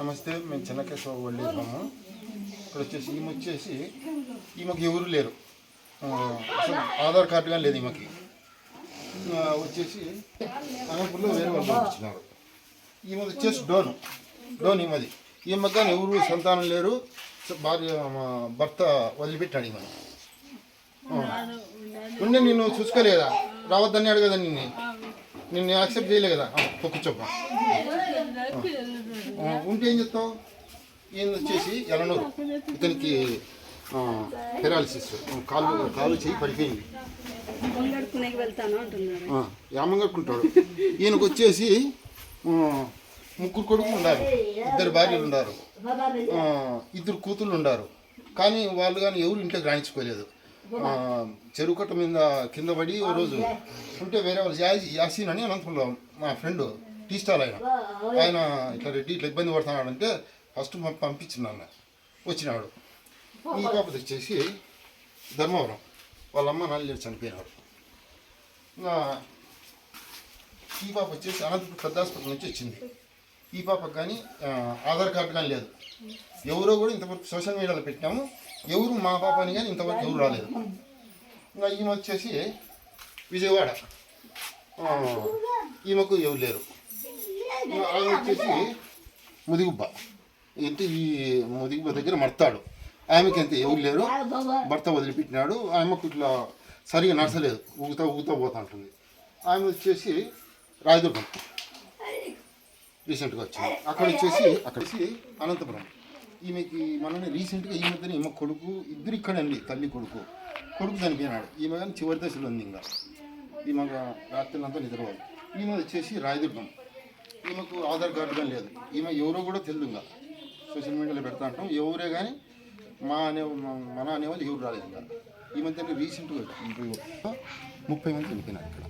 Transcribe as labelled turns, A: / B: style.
A: నమస్తే, మేము Chinna Kesava old age home. ఇక్కడ వచ్చేసి ఈమెకి ఎవరు లేరు, అసలు ఆధార్ కార్డు కానీ లేదు ఈమెకి. వచ్చేసి అనంతపురంలో వేరే వాళ్ళు పంపించినారు. ఈమె వచ్చేసి డోన్ ఈమెది. ఈమెకి కానీ ఎవరు సంతానం లేరు, భర్త వదిలిపెట్టాడు ఈమె. ఉండే నిన్ను చూసుకోలేదా, రావద్దని అడగదా, నిన్ను యాక్సెప్ట్ చేయలే కదా. కూర్చోప్ప ఉంటే ఏం చెప్తావు? ఈయన వచ్చేసి ఎలనూరు, ఇతనికి పెరాలిసిస్, కాలు చేయి పడిపోయింది, యామం కట్టుకుంటాడు. ఈయనకు వచ్చేసి ముగ్గురు కొడుకులు ఉన్నారు, 2 భార్యలు ఉన్నారు, 2 కూతుళ్ళు ఉన్నారు. కానీ వాళ్ళు కానీ ఎవరు ఇంట్లోకి రాణించుకోలేదు. చెరువు కట్ట మీద కింద పడి ఓ రోజు ఉంటే వేరే వాళ్ళు యాసీన్ అని అనంతపురంలో మా ఫ్రెండ్ టీ స్టాల్ ఆయన ఇట్లా రెడ్డి ఇట్లా ఇబ్బంది పడుతున్నాడంటే ఫస్ట్ పంపించినాను, వచ్చినాడు. ఈ పాపది వచ్చేసి ధర్మవరం, వాళ్ళ అమ్మ 4 ఏళ్ళు చనిపోయినాడు. ఈ పాప వచ్చేసి అనంతపురం పెద్ద హాస్పిటల్ నుంచి వచ్చింది. ఈ పాపకు కానీ ఆధార్ కార్డు కానీ లేదు. ఎవరో కూడా ఇంతవరకు సోషల్ మీడియాలో పెట్టినాము, ఎవరు మా పాప అని కానీ ఇంతవరకు ఎవరు రాలేదు. ఇంకా ఈమె వచ్చేసి విజయవాడ, ఈమెకు ఎవరు లేరు. ఆమె వచ్చేసి ముదిగుబ్బ, అంటే ఈ ముదిగుబ్బ దగ్గర మడతాడు. ఆమెకి అంతే ఎవరు లేరు, భర్త వదిలిపెట్టినాడు. ఆమెకు ఇట్లా సరిగా నడసలేదు, ఊగుతా పోతా ఉంటుంది. ఆమె వచ్చేసి రాయదుర్గం రీసెంట్గా వచ్చింది. అక్కడ వచ్చేసి అనంతపురం. ఈమెకి మనని రీసెంట్గా ఈ మధ్యన ఈమె కొడుకు, 2 ఇక్కడండి, తల్లి కొడుకు చనిపోయినాడు. ఈమె కానీ చివరి దశలో ఉంది. ఇంకా ఈమె రాత్రులంతా నిద్రపోదు. ఈమె వచ్చేసి రాయదుర్గం, ఈమెకు ఆధార్ కార్డు కానీ లేదు. ఈమె ఎవరో కూడా తెలియదు. ఇంకా సోషల్ మీడియాలో పెడతా ఉంటాం, ఎవరే కానీ మన అనేవాళ్ళు ఎవరు రాలేదు. ఇంకా ఈ మధ్యన రీసెంట్గా 30 మంది చనిపోయినారు ఇక్కడ.